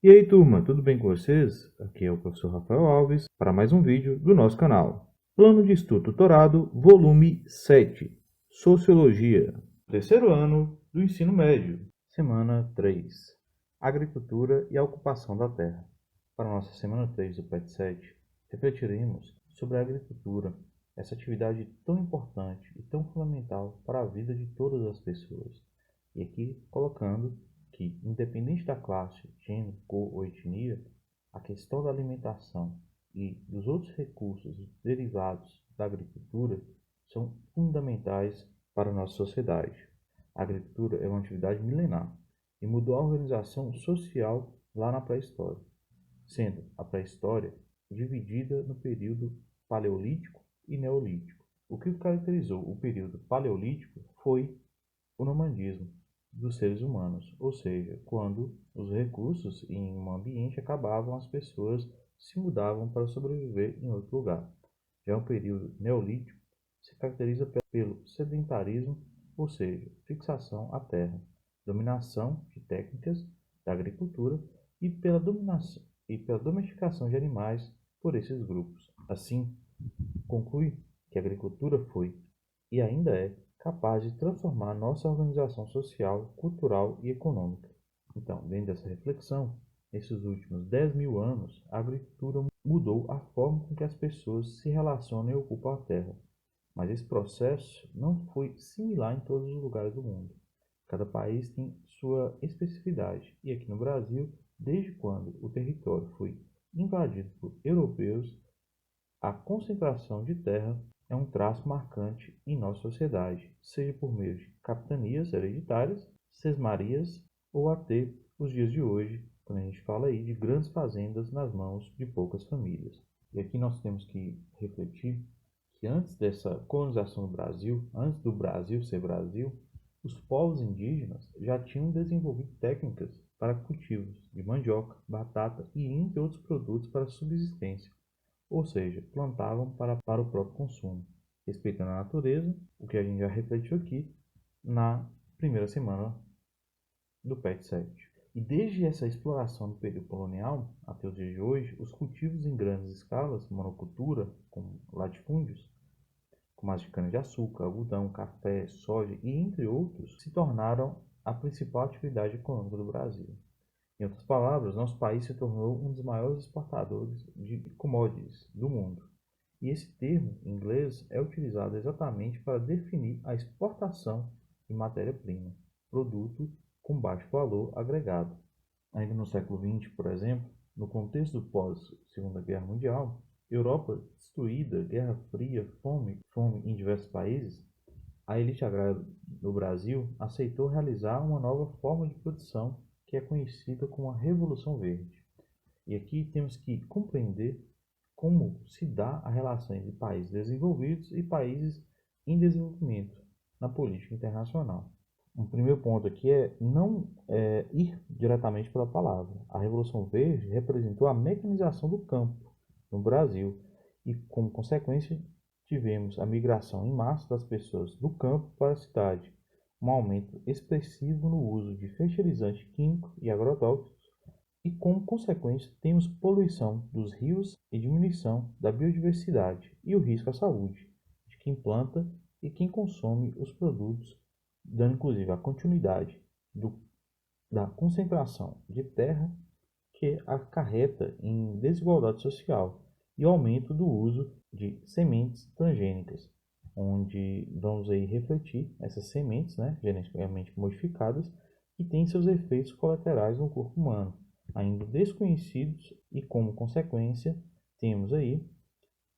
E aí turma, tudo bem com vocês? Aqui é o professor Rafael Alves para mais um vídeo do nosso canal. Plano de Estudo Tutorado, volume 7, Sociologia, terceiro ano do ensino médio, semana 3, Agricultura e a Ocupação da Terra. Para a nossa semana 3 do PET 7, refletiremos sobre a agricultura, essa atividade tão importante e tão fundamental para a vida de todas as pessoas. E aqui colocando que, independente da classe, gênero, cor ou etnia, a questão da alimentação e dos outros recursos derivados da agricultura são fundamentais para a nossa sociedade. A agricultura é uma atividade milenar e mudou a organização social lá na pré-história, sendo a pré-história dividida no período paleolítico e neolítico. O que caracterizou o período paleolítico foi o nomadismo dos seres humanos, ou seja, quando os recursos em um ambiente acabavam, as pessoas se mudavam para sobreviver em outro lugar. Já o período neolítico se caracteriza pelo sedentarismo, ou seja, fixação à terra, dominação de técnicas da agricultura e pela domesticação de animais por esses grupos. Assim, conclui que a agricultura foi e ainda é capaz de transformar nossa organização social, cultural e econômica. Então, dentro dessa reflexão, nesses últimos 10 mil anos, a agricultura mudou a forma com que as pessoas se relacionam e ocupam a terra. Mas esse processo não foi similar em todos os lugares do mundo. Cada país tem sua especificidade, e aqui no Brasil, desde quando o território foi invadido por europeus, a concentração de terra é um traço marcante em nossa sociedade, seja por meio de capitanias hereditárias, sesmarias ou até os dias de hoje, quando a gente fala aí de grandes fazendas nas mãos de poucas famílias. E aqui nós temos que refletir que antes dessa colonização do Brasil, antes do Brasil ser Brasil, os povos indígenas já tinham desenvolvido técnicas para cultivos de mandioca, batata e entre outros produtos para subsistência, ou seja, plantavam para o próprio consumo, respeitando a natureza, o que a gente já refletiu aqui na primeira semana do PET 7. E desde essa exploração do período colonial até os dias de hoje, os cultivos em grandes escalas, monocultura, com latifúndios, como as de cana-de-açúcar, algodão, café, soja e entre outros, se tornaram a principal atividade econômica do Brasil. Em outras palavras, nosso país se tornou um dos maiores exportadores de commodities do mundo. E esse termo, em inglês, é utilizado exatamente para definir a exportação de matéria-prima, produto com baixo valor agregado. Ainda no século XX, por exemplo, no contexto do pós-Segunda Guerra Mundial, Europa destruída, Guerra Fria, fome em diversos países, a elite agrária no Brasil aceitou realizar uma nova forma de produção que é conhecida como a Revolução Verde. E aqui temos que compreender como se dá a relação entre países desenvolvidos e países em desenvolvimento na política internacional. Um primeiro ponto aqui é não ir diretamente pela palavra. A Revolução Verde representou a mecanização do campo no Brasil e, como consequência, tivemos a migração em massa das pessoas do campo para a cidade, um aumento expressivo no uso de fertilizantes químicos e agrotóxicos e, como consequência, temos poluição dos rios e diminuição da biodiversidade e o risco à saúde de quem planta e quem consome os produtos, dando inclusive a continuidade da concentração de terra que acarreta em desigualdade social e o aumento do uso de sementes transgênicas, onde vamos aí refletir essas sementes, geneticamente modificadas, que têm seus efeitos colaterais no corpo humano, ainda desconhecidos, e como consequência temos aí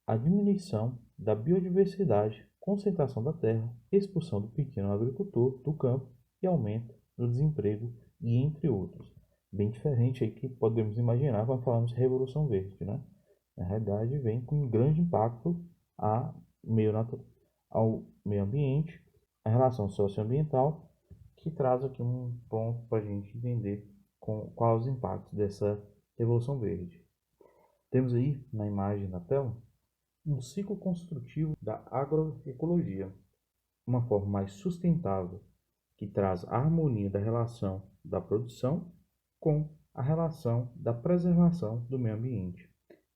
a diminuição da biodiversidade, concentração da terra, expulsão do pequeno agricultor do campo e aumento do desemprego, e entre outros. Bem diferente aí que podemos imaginar quando falamos de Revolução Verde, né? Na realidade, vem com um grande impacto ao meio ambiente, a relação socioambiental, que traz aqui um ponto para a gente entender quais os impactos dessa Revolução Verde. Temos aí na imagem na tela um ciclo construtivo da agroecologia, uma forma mais sustentável, que traz a harmonia da relação da produção com a relação da preservação do meio ambiente.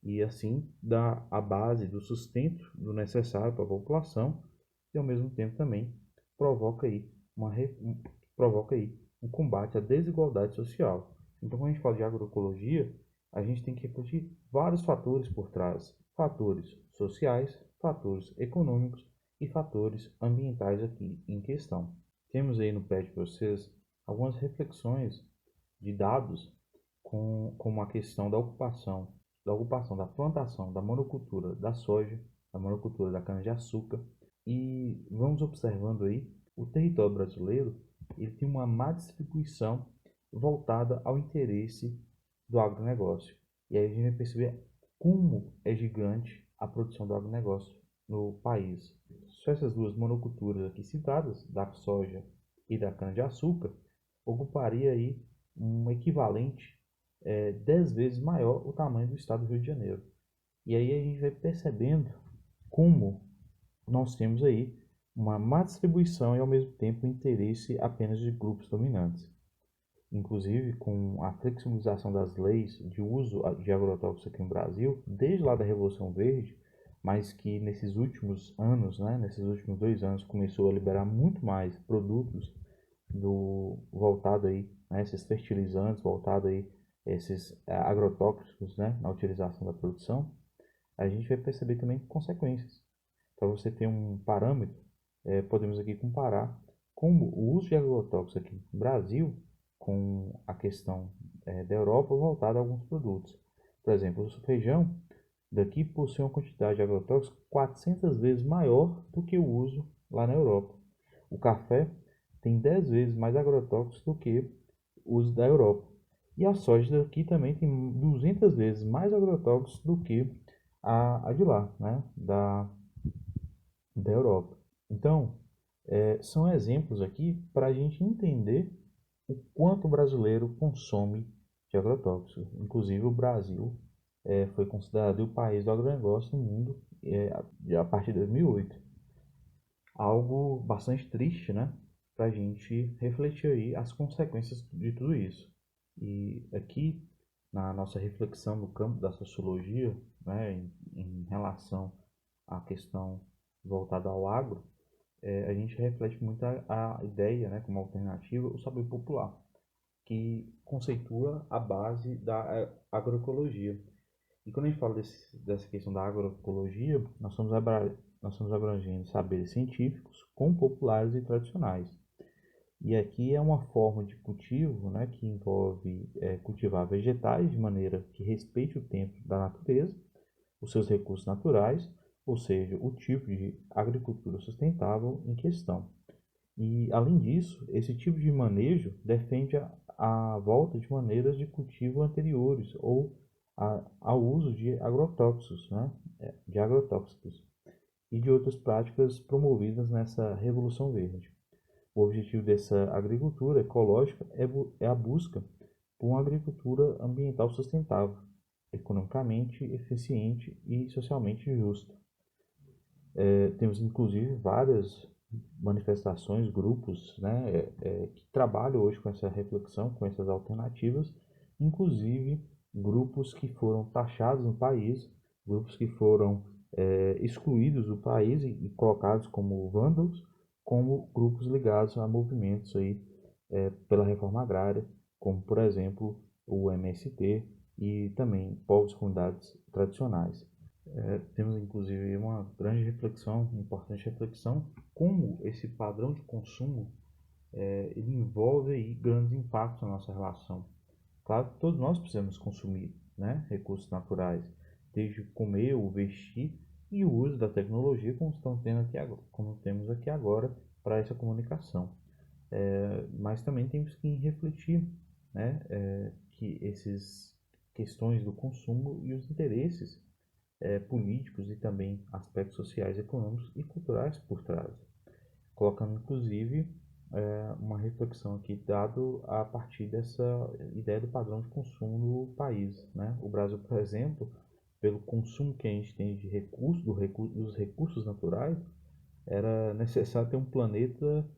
E assim dá a base do sustento do necessário para a população e ao mesmo tempo também provoca aí, provoca aí um combate à desigualdade social. Então, quando a gente fala de agroecologia, a gente tem que refletir vários fatores por trás, fatores sociais, fatores econômicos e fatores ambientais aqui em questão. Temos aí no PET para vocês algumas reflexões de dados como a questão da ocupação da plantação, da monocultura da soja, da monocultura da cana-de-açúcar, e vamos observando aí o território brasileiro, ele tem uma má distribuição voltada ao interesse do agronegócio. E aí a gente vai perceber como é gigante a produção do agronegócio no país. Só essas duas monoculturas aqui citadas, da soja e da cana-de-açúcar, ocuparia aí um equivalente 10 vezes maior o tamanho do estado do Rio de Janeiro. E aí a gente vai percebendo como nós temos aí uma má distribuição e ao mesmo tempo o interesse apenas de grupos dominantes. Inclusive, com a flexibilização das leis de uso de agrotóxicos aqui no Brasil, desde lá da Revolução Verde, mas que nesses últimos anos, né, nesses últimos 2 anos, começou a liberar muito mais produtos voltado aí, né, esses fertilizantes, voltado aí, esses agrotóxicos, né, na utilização da produção, a gente vai perceber também consequências. Para você ter um parâmetro, podemos aqui comparar como o uso de agrotóxicos aqui no Brasil com a questão da Europa voltada a alguns produtos. Por exemplo, o feijão daqui possui uma quantidade de agrotóxicos 400 vezes maior do que o uso lá na Europa. O café tem 10 vezes mais agrotóxicos do que o uso da Europa. E a soja daqui também tem 200 vezes mais agrotóxicos do que a de lá, né? Da Europa. Então, são exemplos aqui para a gente entender o quanto o brasileiro consome de agrotóxicos. Inclusive, o Brasil foi considerado o país do agronegócio no mundo a partir de 2008. Algo bastante triste, né? Para a gente refletir aí as consequências de tudo isso. E aqui, na nossa reflexão no campo da sociologia, né, em relação à questão voltada ao agro, a gente reflete muito a ideia, né, como alternativa, o saber popular, que conceitua a base da agroecologia. E quando a gente fala dessa questão da agroecologia, nós estamos abrangendo saberes científicos com populares e tradicionais. E aqui é uma forma de cultivo, né, que envolve cultivar vegetais de maneira que respeite o tempo da natureza, os seus recursos naturais, ou seja, o tipo de agricultura sustentável em questão. E, além disso, esse tipo de manejo defende a volta de maneiras de cultivo anteriores ou ao uso de agrotóxicos, né? De agrotóxicos e de outras práticas promovidas nessa Revolução Verde. O objetivo dessa agricultura ecológica é a busca por uma agricultura ambiental sustentável, economicamente eficiente e socialmente justa. Temos inclusive várias manifestações, grupos, né, que trabalham hoje com essa reflexão, com essas alternativas, inclusive grupos que foram taxados no país, grupos que foram excluídos do país e colocados como vândalos, como grupos ligados a movimentos aí, pela reforma agrária, como por exemplo o MST e também povos e comunidades tradicionais. Temos inclusive uma grande reflexão, uma importante reflexão, como esse padrão de consumo ele envolve aí grandes impactos na nossa relação. Claro que todos nós precisamos consumir, né, recursos naturais, desde comer ou vestir e o uso da tecnologia como estamos tendo aqui agora, como temos aqui agora para essa comunicação. Mas também temos que refletir, né, que essas questões do consumo e os interesses políticos e também aspectos sociais, econômicos e culturais por trás, colocando inclusive uma reflexão aqui dado a partir dessa ideia do padrão de consumo do país, né? O Brasil, por exemplo, pelo consumo que a gente tem de recursos, dos recursos naturais, era necessário ter um planeta,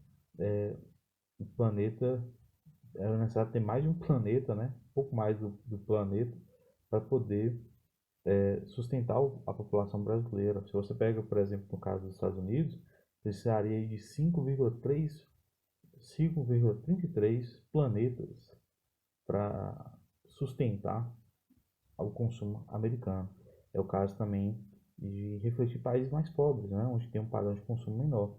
o planeta, era necessário ter mais de um planeta, né? Um pouco mais do planeta, para poder sustentar a população brasileira. Se você pega, por exemplo, no caso dos Estados Unidos, precisaria de 5,33 planetas para sustentar o consumo americano. É o caso também de refletir países mais pobres, né, onde tem um padrão de consumo menor,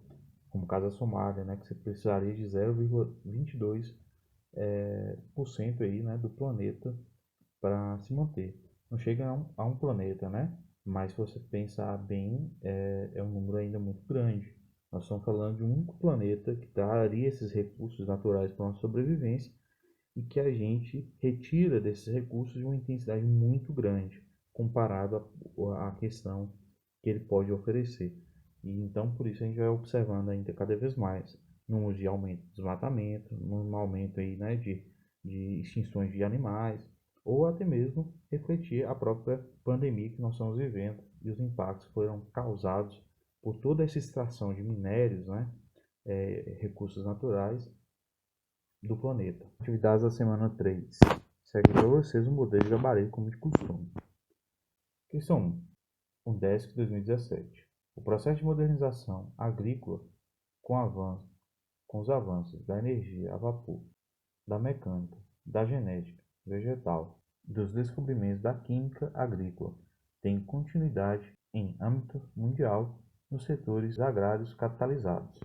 como o caso da Somália, né, que você precisaria de 0,22% aí, né, do planeta para se manter. Não chega a um planeta, né? Mas se você pensar bem, é um número ainda muito grande. Nós estamos falando de um único planeta que daria esses recursos naturais para a nossa sobrevivência e que a gente retira desses recursos de uma intensidade muito grande comparado à questão que ele pode oferecer. E então por isso a gente vai observando ainda cada vez mais números de aumento do desmatamento, um aumento aí, né, de extinções de animais, ou até mesmo refletir a própria pandemia que nós estamos vivendo e os impactos que foram causados por toda essa extração de minérios, né, recursos naturais do planeta. Atividades da semana 3. Segue para vocês o modelo de gabarito como de costume. Questão 1. UNDESC 2017. O processo de modernização agrícola com os avanços da energia a vapor, da mecânica, da genética vegetal, dos descobrimentos da química agrícola, tem continuidade em âmbito mundial nos setores agrários capitalizados.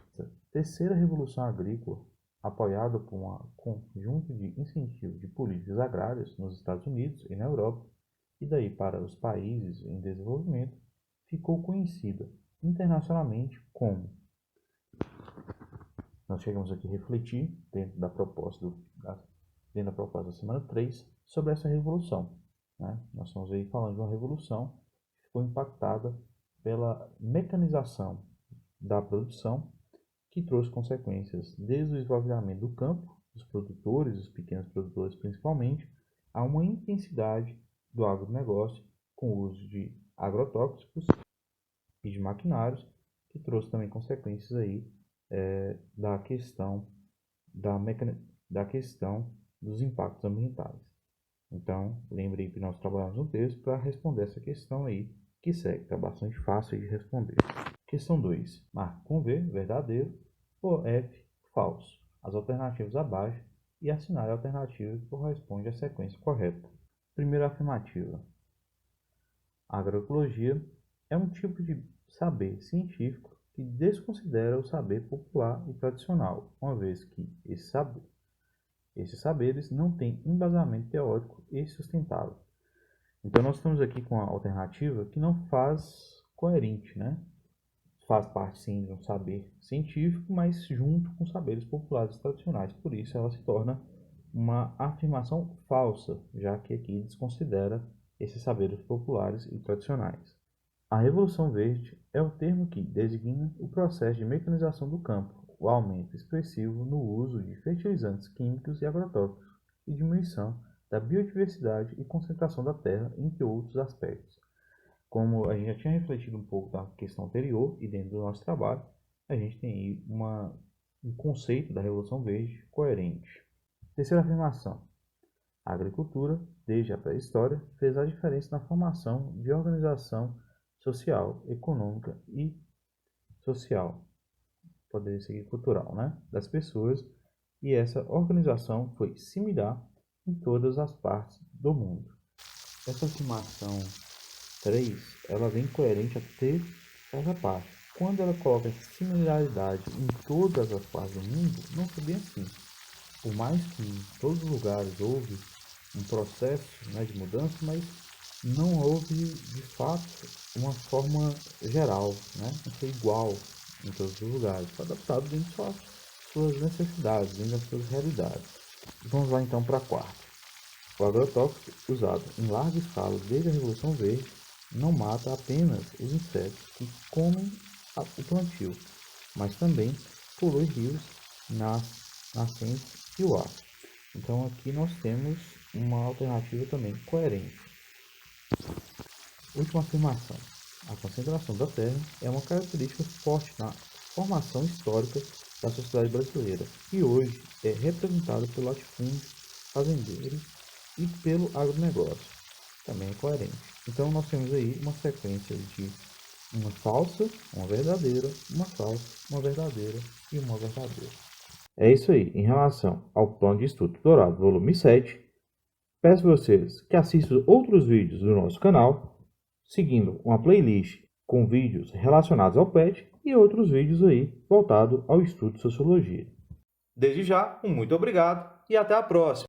Terceira revolução agrícola, apoiada por um conjunto de incentivos de políticas agrárias nos Estados Unidos e na Europa, e daí para os países em desenvolvimento, ficou conhecida internacionalmente como. Nós chegamos aqui a refletir dentro da proposta da semana 3 sobre essa revolução, né? Nós estamos aí falando de uma revolução que ficou impactada pela mecanização da produção, que trouxe consequências desde o esvaziamento do campo, dos produtores, os pequenos produtores principalmente, a uma intensidade do agronegócio com o uso de agrotóxicos e de maquinários, que trouxe também consequências aí da questão da questão dos impactos ambientais. Então, lembrei que nós trabalhamos um texto para responder essa questão aí, que segue, está bastante fácil de responder. Questão 2. Marque com V, verdadeiro, ou F, falso. As alternativas abaixo e assinale a alternativa que corresponde à sequência correta. Primeira afirmativa. A agroecologia é um tipo de saber científico que desconsidera o saber popular e tradicional, uma vez que esses saberes não têm embasamento teórico e sustentável. Então nós estamos aqui com a alternativa que não faz coerente, né? Faz parte sim de um saber científico, mas junto com saberes populares tradicionais. Por isso ela se torna uma afirmação falsa, já que aqui desconsidera esses saberes populares e tradicionais. A Revolução Verde é o termo que designa o processo de mecanização do campo, o aumento expressivo no uso de fertilizantes químicos e agrotóxicos e diminuição da biodiversidade e concentração da terra, entre outros aspectos. Como a gente já tinha refletido um pouco da questão anterior e dentro do nosso trabalho, a gente tem aí um conceito da Revolução Verde coerente. Terceira afirmação. A agricultura, desde a pré-história, fez a diferença na formação de organização social, econômica e social, poderia seguir cultural, né, das pessoas, e essa organização foi similar em todas as partes do mundo. Essa afirmação 3, ela vem coerente até essa parte. Quando ela coloca similaridade em todas as partes do mundo, não foi bem assim. Por mais que em todos os lugares houve um processo, né, de mudança, mas não houve de fato uma forma geral, né? Não foi igual em todos os lugares, foi adaptado dentro das suas necessidades, dentro das suas realidades. Vamos lá então para a quarta. O agrotóxico, usado em larga escala desde a Revolução Verde, não mata apenas os insetos que comem o plantio, mas também polui rios, nascentes e o ar. Então aqui nós temos uma alternativa também coerente. Última afirmação. A concentração da terra é uma característica forte na formação histórica da sociedade brasileira e hoje é representada pelo latifúndio, fazendeiros e pelo agronegócio. Também é coerente. Então nós temos aí uma sequência de uma falsa, uma verdadeira, uma falsa, uma verdadeira e uma verdadeira. É isso aí. Em relação ao plano de estudo dourado, volume 7, peço a vocês que assistam outros vídeos do nosso canal, seguindo uma playlist com vídeos relacionados ao PET e outros vídeos aí voltados ao estudo de sociologia. Desde já, um muito obrigado e até a próxima!